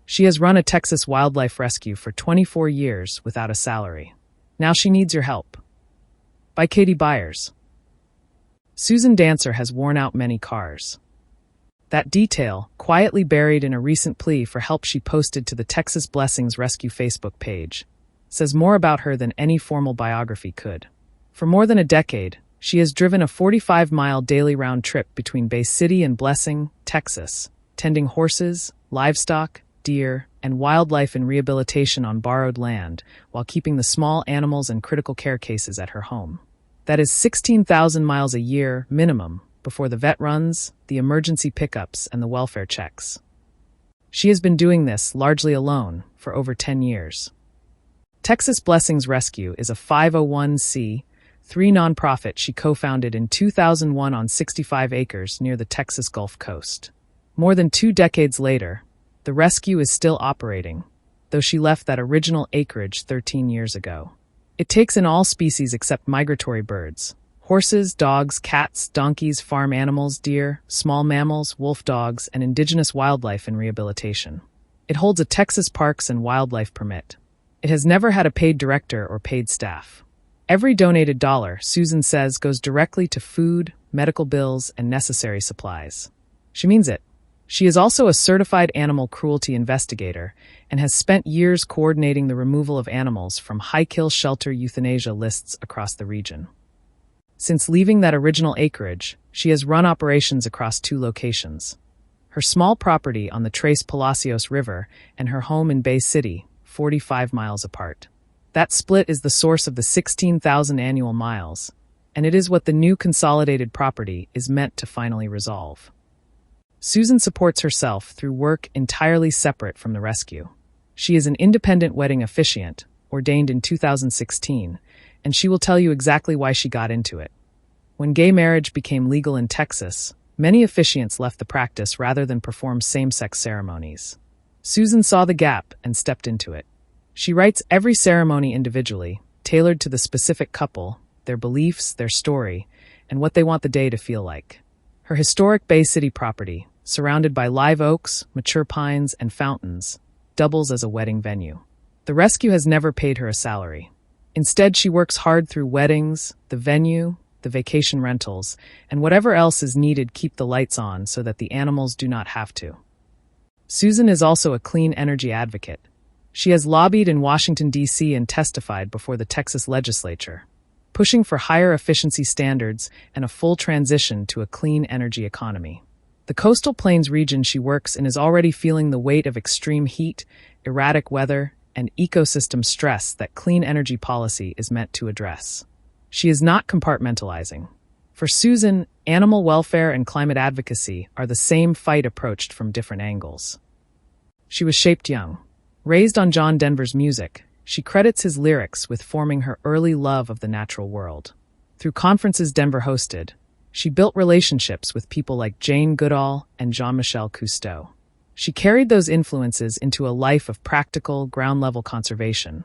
She has run a Texas wildlife rescue for 24 years without a salary. Now she needs your help. By Katie Byers. Susan Dancer has worn out many cars. That detail, quietly buried in a recent plea for help she posted to the Texas Blessings Rescue Facebook page, says more about her than any formal biography could. For more than a decade, she has driven a 45-mile daily round trip between Bay City and Blessing, Texas, tending horses, livestock, deer, and wildlife in rehabilitation on borrowed land, while keeping the small animals and critical care cases at her home. That is 16,000 miles a year, minimum, before the vet runs, the emergency pickups, and the welfare checks. She has been doing this, largely alone, for over 10 years. Texas Blessings Rescue is a 501c3 nonprofit she co-founded in 2001 on 65 acres near the Texas Gulf Coast. More than 2 decades later, the rescue is still operating, though she left that original acreage 13 years ago. It takes in all species except migratory birds: horses, dogs, cats, donkeys, farm animals, deer, small mammals, wolf dogs, and indigenous wildlife in rehabilitation. It holds a Texas Parks and Wildlife permit. It has never had a paid director or paid staff. Every donated dollar, Susan says, goes directly to food, medical bills, and necessary supplies. She means it. She is also a certified animal cruelty investigator and has spent years coordinating the removal of animals from high-kill shelter euthanasia lists across the region. Since leaving that original acreage, she has run operations across 2 locations: her small property on the Tres Palacios River and her home in Bay City, 45 miles apart. That split is the source of the 16,000 annual miles, and it is what the new consolidated property is meant to finally resolve. Susan supports herself through work entirely separate from the rescue. She is an independent wedding officiant, ordained in 2016, and she will tell you exactly why she got into it. When gay marriage became legal in Texas, many officiants left the practice rather than perform same-sex ceremonies. Susan saw the gap and stepped into it. She writes every ceremony individually, tailored to the specific couple, their beliefs, their story, and what they want the day to feel like. Her historic Bay City property, surrounded by live oaks, mature pines, and fountains, doubles as a wedding venue. The rescue has never paid her a salary. Instead, she works hard through weddings, the venue, the vacation rentals, and whatever else is needed keep the lights on so that the animals do not have to. Susan is also a clean energy advocate. She has lobbied in Washington, D.C. and testified before the Texas legislature, pushing for higher efficiency standards and a full transition to a clean energy economy. The coastal plains region she works in is already feeling the weight of extreme heat, erratic weather, and ecosystem stress that clean energy policy is meant to address. She is not compartmentalizing. For Susan, animal welfare and climate advocacy are the same fight approached from different angles. She was shaped young. Raised on John Denver's music, she credits his lyrics with forming her early love of the natural world. Through conferences Denver hosted, she built relationships with people like Jane Goodall and Jean-Michel Cousteau. She carried those influences into a life of practical, ground-level conservation.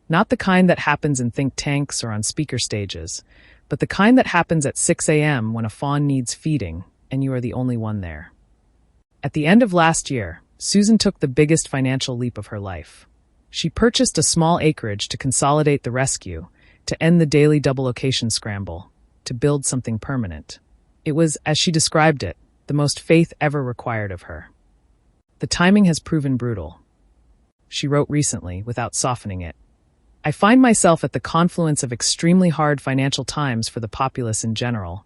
Not the kind that happens in think tanks or on speaker stages, but the kind that happens at 6 a.m. when a fawn needs feeding and you are the only one there. At the end of last year, Susan took the biggest financial leap of her life. She purchased a small acreage to consolidate the rescue, to end the daily double location scramble, to build something permanent. It was, as she described it, the most faith ever required of her. The timing has proven brutal. She wrote recently, without softening it, "I find myself at the confluence of extremely hard financial times for the populace in general.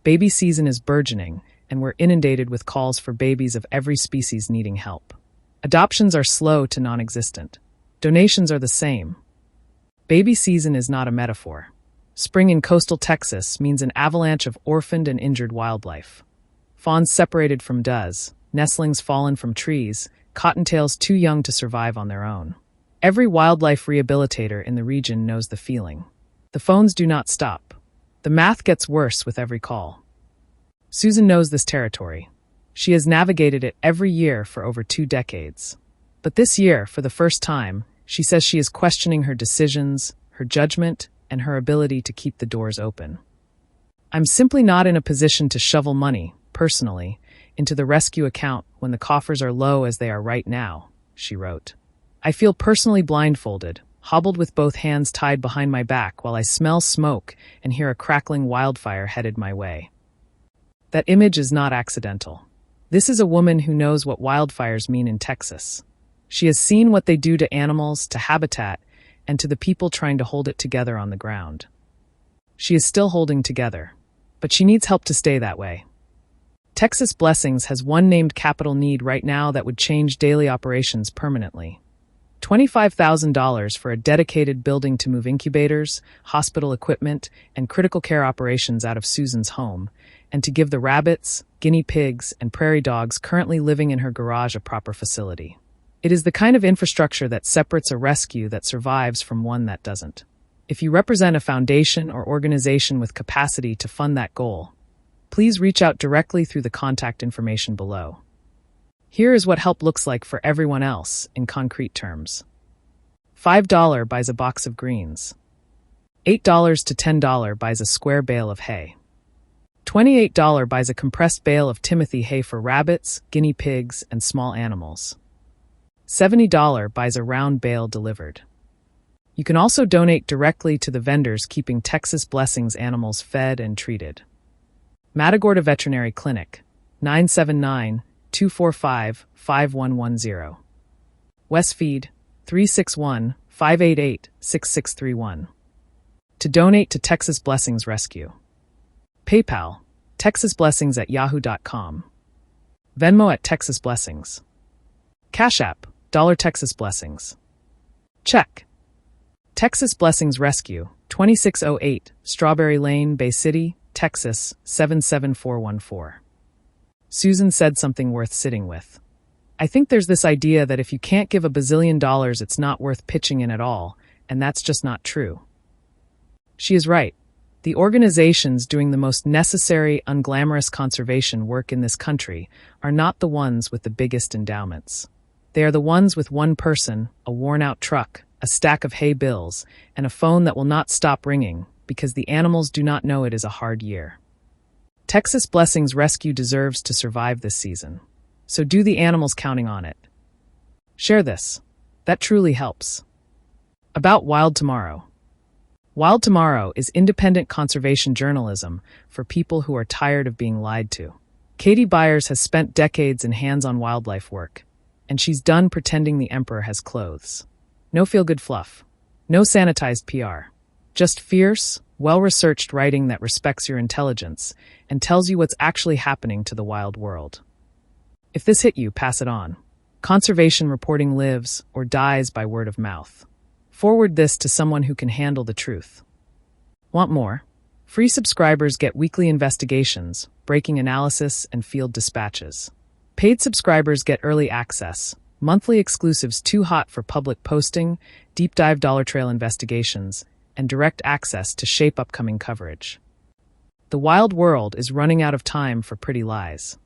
Baby season is burgeoning, and we're inundated with calls for babies of every species needing help. Adoptions are slow to non-existent. Donations are the same. Baby season is not a metaphor. Spring in coastal Texas means an avalanche of orphaned and injured wildlife. Fawns separated from does, nestlings fallen from trees, cottontails too young to survive on their own. Every wildlife rehabilitator in the region knows the feeling. The phones do not stop. The math gets worse with every call." Susan knows this territory. She has navigated it every year for over 2 decades. But this year, for the first time, she says she is questioning her decisions, her judgment, and her ability to keep the doors open. "I'm simply not in a position to shovel money," personally, into the rescue account when the coffers are low as they are right now, she wrote. I feel personally blindfolded, hobbled with both hands tied behind my back while I smell smoke and hear a crackling wildfire headed my way. That image is not accidental. This is a woman who knows what wildfires mean in Texas. She has seen what they do to animals, to habitat, and to the people trying to hold it together on the ground. She is still holding together, but she needs help to stay that way. Texas Blessings has one named capital need right now that would change daily operations permanently. $25,000 for a dedicated building to move incubators, hospital equipment, and critical care operations out of Susan's home, and to give the rabbits, guinea pigs, and prairie dogs currently living in her garage a proper facility. It is the kind of infrastructure that separates a rescue that survives from one that doesn't. If you represent a foundation or organization with capacity to fund that goal, please reach out directly through the contact information below. Here is what help looks like for everyone else in concrete terms. $5 buys a box of greens. $8 to $10 buys a square bale of hay. $28 buys a compressed bale of Timothy hay for rabbits, guinea pigs, and small animals. $70 buys a round bale delivered. You can also donate directly to the vendors keeping Texas Blessings animals fed and treated. Matagorda Veterinary Clinic, 979-245-5110. Westfeed, 361-588-6631. To donate to Texas Blessings Rescue. PayPal, texasblessings@yahoo.com. Venmo at Texas Blessings. Cash App, $Texas Blessings. Check. Texas Blessings Rescue, 2608 Strawberry Lane, Bay City, Texas, 77414. Susan said something worth sitting with. I think there's this idea that if you can't give $1 bazillion, it's not worth pitching in at all, and that's just not true. She is right. The organizations doing the most necessary, unglamorous conservation work in this country are not the ones with the biggest endowments. They are the ones with one person, a worn-out truck, a stack of hay bills, and a phone that will not stop ringing because the animals do not know it is a hard year. Texas Blessings Rescue deserves to survive this season. So do the animals counting on it. Share this. That truly helps. About Wild Tomorrow. Wild Tomorrow is independent conservation journalism for people who are tired of being lied to. Katie Byers has spent decades in hands-on wildlife work, and she's done pretending the emperor has clothes. No feel-good fluff. No sanitized PR. Just fierce, well-researched writing that respects your intelligence and tells you what's actually happening to the wild world. If this hit you, pass it on. Conservation reporting lives or dies by word of mouth. Forward this to someone who can handle the truth. Want more? Free subscribers get weekly investigations, breaking analysis, and field dispatches. Paid subscribers get early access, monthly exclusives too hot for public posting, deep dive Dollar Trail investigations, and direct access to shape upcoming coverage. The wild world is running out of time for pretty lies.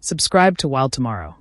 Subscribe to Wild Tomorrow.